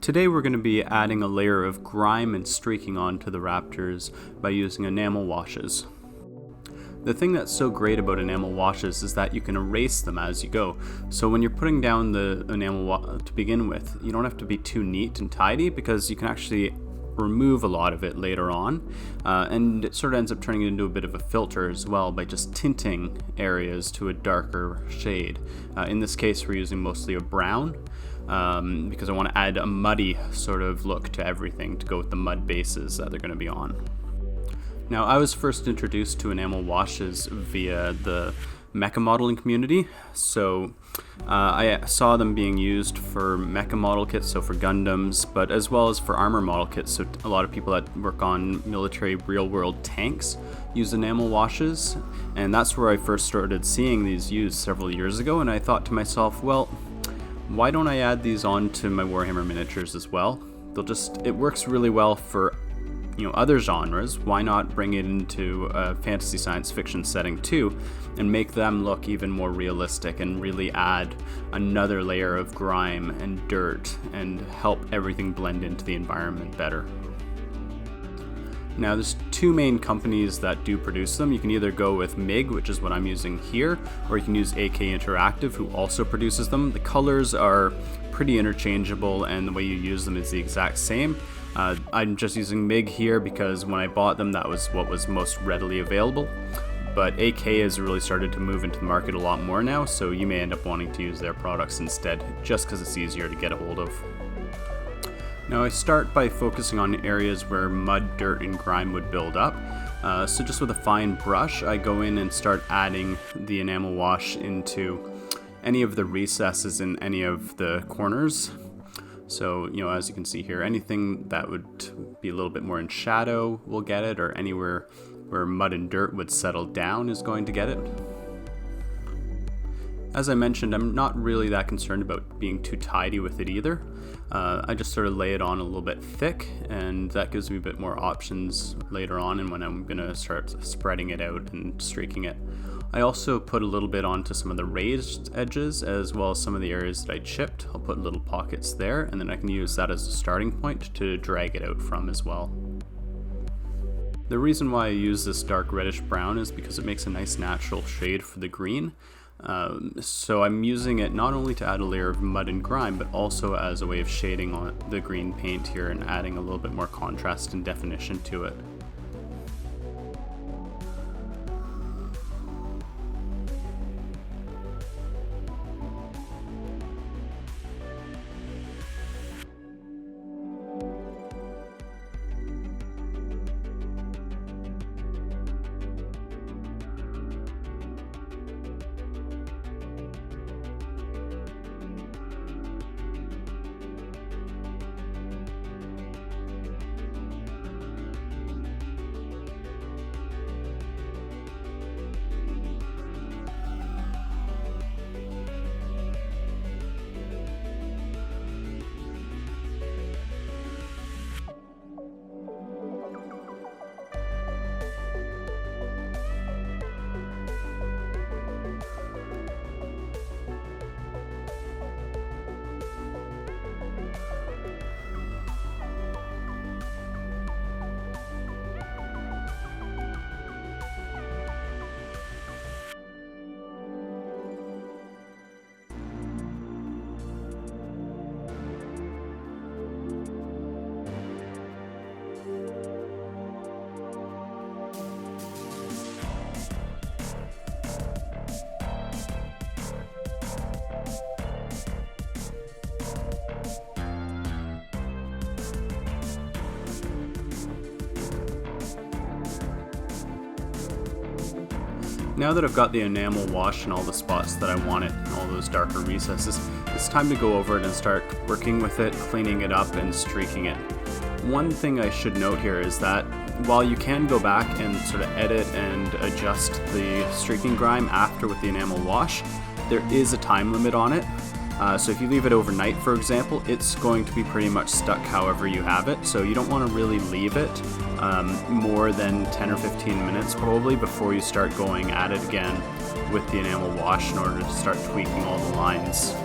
Today we're going to be adding a layer of grime and streaking onto the Raptors by using enamel washes. The thing that's so great about enamel washes is that you can erase them as you go. So when you're putting down the enamel to begin with, you don't have to be too neat and tidy because you can actually remove a lot of it later on, and it sort of ends up turning it into a bit of a filter as well by just tinting areas to a darker shade. In this case we're using mostly a brown because I want to add a muddy sort of look to everything to go with the mud bases that they're going to be on. Now, I was first introduced to enamel washes via the mecha modeling community, so I saw them being used for mecha model kits, so for Gundams, but as well as for armor model kits. So a lot of people that work on military real-world tanks use enamel washes, and that's where I first started seeing these used several years ago, and I thought to myself, well, why don't I add these onto my Warhammer miniatures as well? It works really well for other genres. Why not bring it into a fantasy science fiction setting too and make them look even more realistic and really add another layer of grime and dirt and help everything blend into the environment better. Now, there's two main companies that do produce them. You can either go with MIG, which is what I'm using here, or you can use AK Interactive, who also produces them. The colors are pretty interchangeable and the way you use them is the exact same. I'm just using MIG here because when I bought them, that was what was most readily available. But AK has really started to move into the market a lot more now, so you may end up wanting to use their products instead, just because it's easier to get a hold of. Now, I start by focusing on areas where mud, dirt, and grime would build up. So just with a fine brush, I go in and start adding the enamel wash into any of the recesses in any of the corners. So, as you can see here, anything that would be a little bit more in shadow will get it, or anywhere where mud and dirt would settle down is going to get it. As I mentioned, I'm not really that concerned about being too tidy with it either. I just sort of lay it on a little bit thick, and that gives me a bit more options later on and when I'm going to start spreading it out and streaking it. I also put a little bit onto some of the raised edges as well as some of the areas that I chipped. I'll put little pockets there, and then I can use that as a starting point to drag it out from as well. The reason why I use this dark reddish brown is because it makes a nice natural shade for the green. So I'm using it not only to add a layer of mud and grime, but also as a way of shading on the green paint here and adding a little bit more contrast and definition to it. Now that I've got the enamel wash in all the spots that I want it, all those darker recesses, it's time to go over it and start working with it, cleaning it up and streaking it. One thing I should note here is that while you can go back and sort of edit and adjust the streaking grime after with the enamel wash, there is a time limit on it. So if you leave it overnight, for example, it's going to be pretty much stuck however you have it. So you don't want to really leave it more than 10 or 15 minutes probably before you start going at it again with the enamel wash in order to start tweaking all the lines.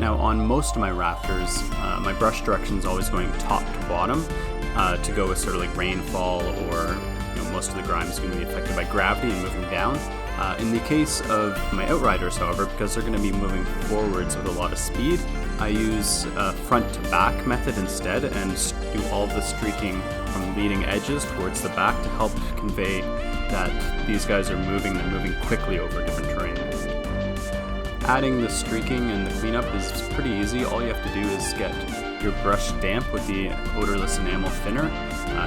Now on most of my Raptors, my brush direction is always going top to bottom to go with sort of like rainfall, or most of the grime is going to be affected by gravity and moving down. In the case of my Outriders, however, because they're going to be moving forwards with a lot of speed, I use a front to back method instead and do all of the streaking from leading edges towards the back to help convey that these guys are moving, they're moving quickly over different terrain. Adding the streaking and the cleanup is pretty easy. All you have to do is get your brush damp with the odorless enamel thinner.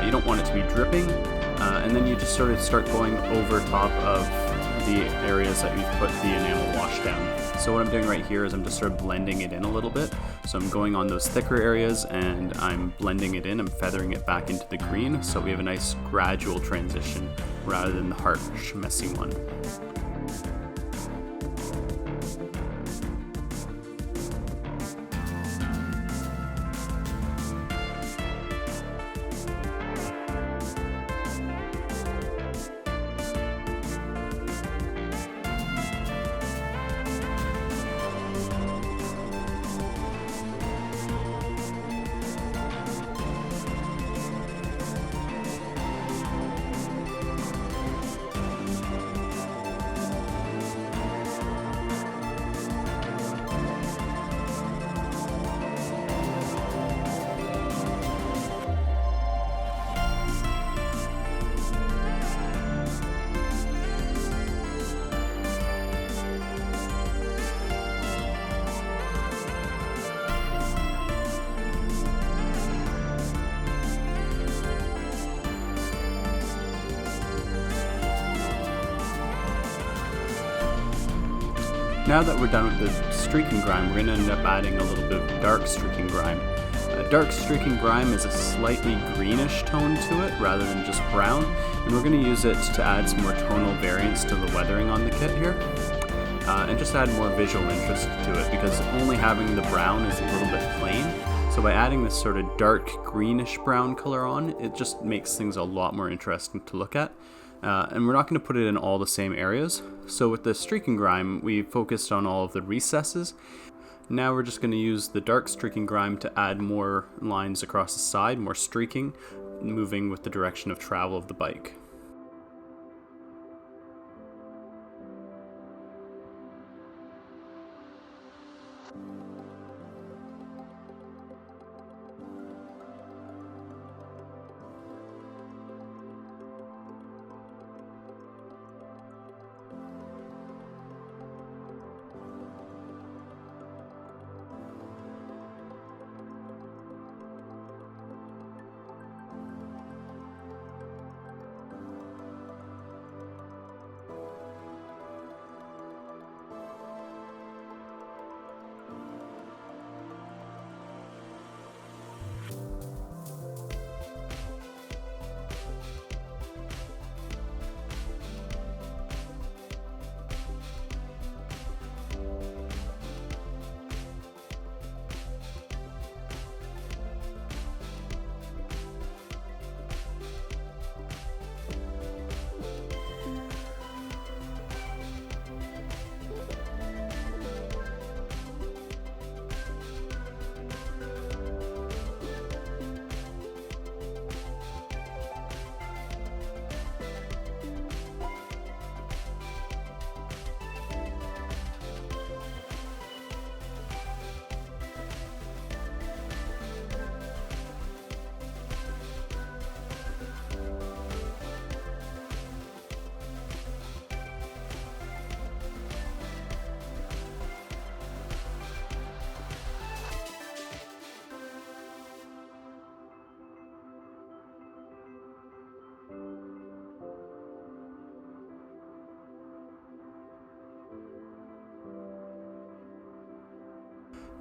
You don't want it to be dripping, and then you just sort of start going over top of the areas that you've put the enamel wash down. So what I'm doing right here is I'm just sort of blending it in a little bit. So I'm going on those thicker areas and I'm blending it in, I'm feathering it back into the green, so we have a nice gradual transition rather than the harsh, messy one. Now that we're done with the streaking grime, we're going to end up adding a little bit of dark streaking grime. Dark streaking grime is a slightly greenish tone to it rather than just brown, and we're going to use it to add some more tonal variance to the weathering on the kit here, and just add more visual interest to it, because only having the brown is a little bit plain. So by adding this sort of dark greenish brown color on, it just makes things a lot more interesting to look at. And we're not going to put it in all the same areas. So with the streaking grime, we focused on all of the recesses. Now we're just going to use the dark streaking grime to add more lines across the side, more streaking, moving with the direction of travel of the bike.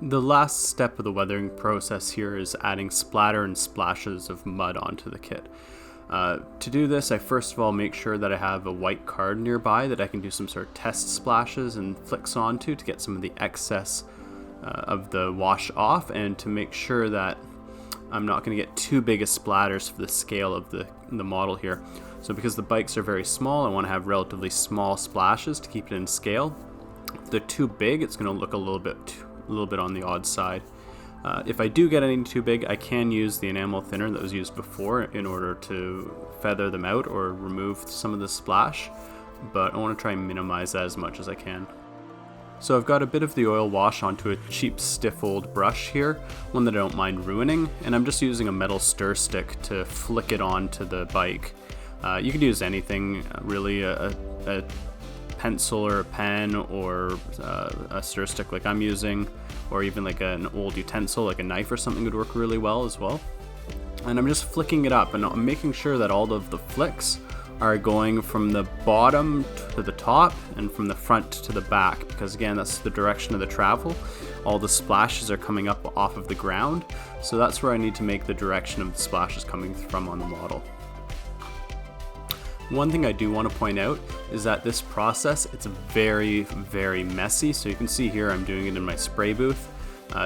The last step of the weathering process here is adding splatter and splashes of mud onto the kit. To do this, I first of all make sure that I have a white card nearby that I can do some sort of test splashes and flicks onto to get some of the excess of the wash off, and to make sure that I'm not going to get too big of splatters for the scale of the model here. So because the bikes are very small, I want to have relatively small splashes to keep it in scale. If they're too big, it's going to look a little bit a little bit on the odd side. If I do get any too big, I can use the enamel thinner that was used before in order to feather them out or remove some of the splash, but I want to try and minimize that as much as I can. So I've got a bit of the oil wash onto a cheap stiff old brush here, one that I don't mind ruining, and I'm just using a metal stir stick to flick it onto the bike. You could use anything really, a pencil or a pen or a stir stick like I'm using, or even like an old utensil like a knife or something would work really well as well. And I'm just flicking it up, and I'm making sure that all of the flicks are going from the bottom to the top and from the front to the back, because again, that's the direction of the travel. All the splashes are coming up off of the ground, so that's where I need to make the direction of the splashes coming from on the model. One thing I do want to point out is that this process, it's very, very messy. So you can see here I'm doing it in my spray booth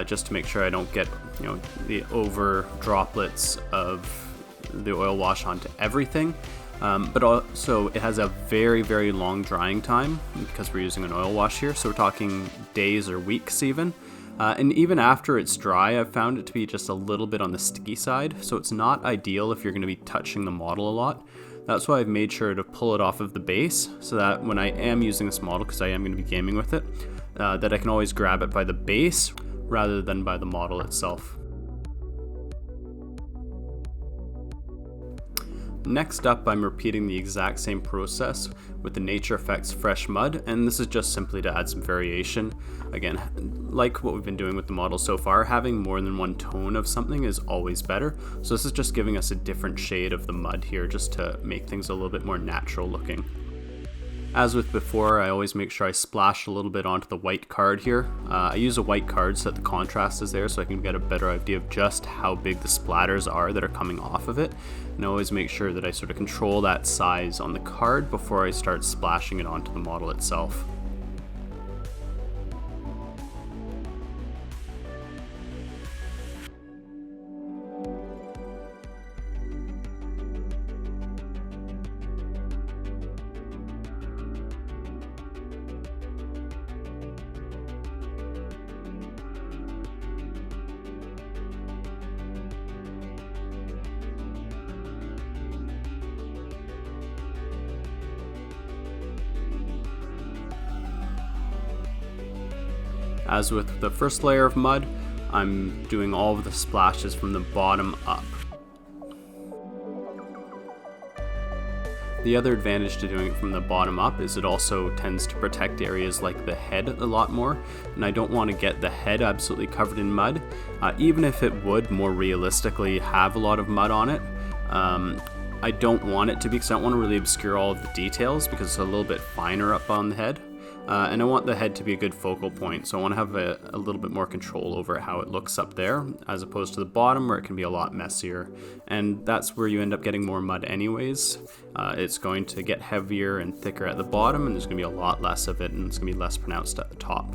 just to make sure I don't get, the over droplets of the oil wash onto everything. But also it has a very, very long drying time because we're using an oil wash here. So we're talking days or weeks even. And even after it's dry, I've found it to be just a little bit on the sticky side. So it's not ideal if you're going to be touching the model a lot. That's why I've made sure to pull it off of the base so that when I am using this model, because I am going to be gaming with it, that I can always grab it by the base rather than by the model itself. Next up, I'm repeating the exact same process with the Nature Effects Fresh Mud, and this is just simply to add some variation. Again, like what we've been doing with the model so far, having more than one tone of something is always better. So this is just giving us a different shade of the mud here, just to make things a little bit more natural looking. As with before, I always make sure I splash a little bit onto the white card here. I use a white card so that the contrast is there so I can get a better idea of just how big the splatters are that are coming off of it. And I always make sure that I sort of control that size on the card before I start splashing it onto the model itself. As with the first layer of mud, I'm doing all of the splashes from the bottom up. The other advantage to doing it from the bottom up is it also tends to protect areas like the head a lot more, and I don't want to get the head absolutely covered in mud, even if it would more realistically have a lot of mud on it. I don't want it to be, because I don't want to really obscure all of the details because it's a little bit finer up on the head. And I want the head to be a good focal point, so I want to have a little bit more control over how it looks up there, as opposed to the bottom where it can be a lot messier. And that's where you end up getting more mud anyways. It's going to get heavier and thicker at the bottom, and there's going to be a lot less of it, and it's going to be less pronounced at the top.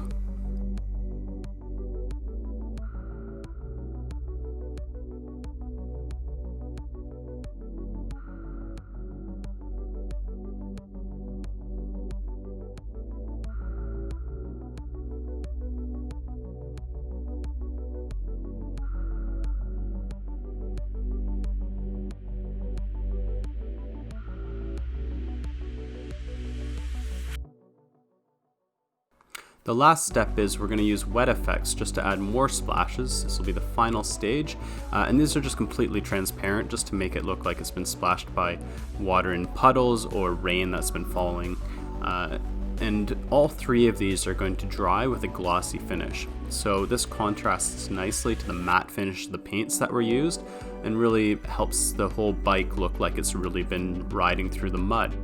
The last step is we're going to use wet effects just to add more splashes. This will be the final stage, and these are just completely transparent just to make it look like it's been splashed by water in puddles or rain that's been falling. And all three of these are going to dry with a glossy finish. So this contrasts nicely to the matte finish of the paints that were used and really helps the whole bike look like it's really been riding through the mud.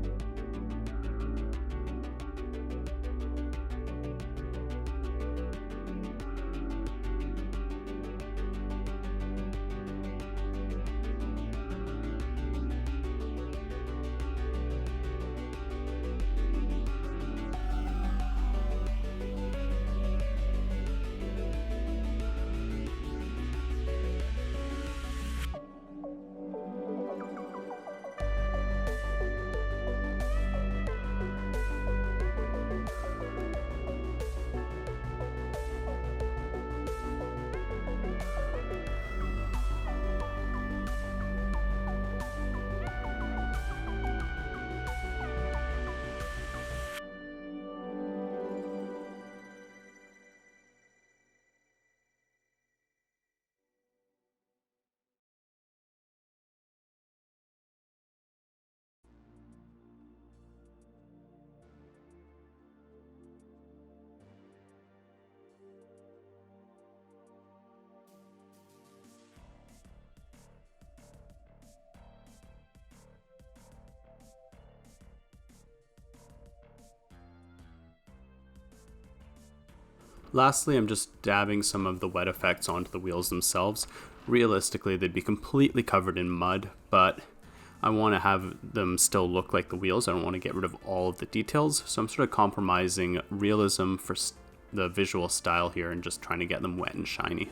Lastly, I'm just dabbing some of the wet effects onto the wheels themselves. Realistically, they'd be completely covered in mud, but I want to have them still look like the wheels. I don't want to get rid of all of the details, so I'm sort of compromising realism for the visual style here and just trying to get them wet and shiny.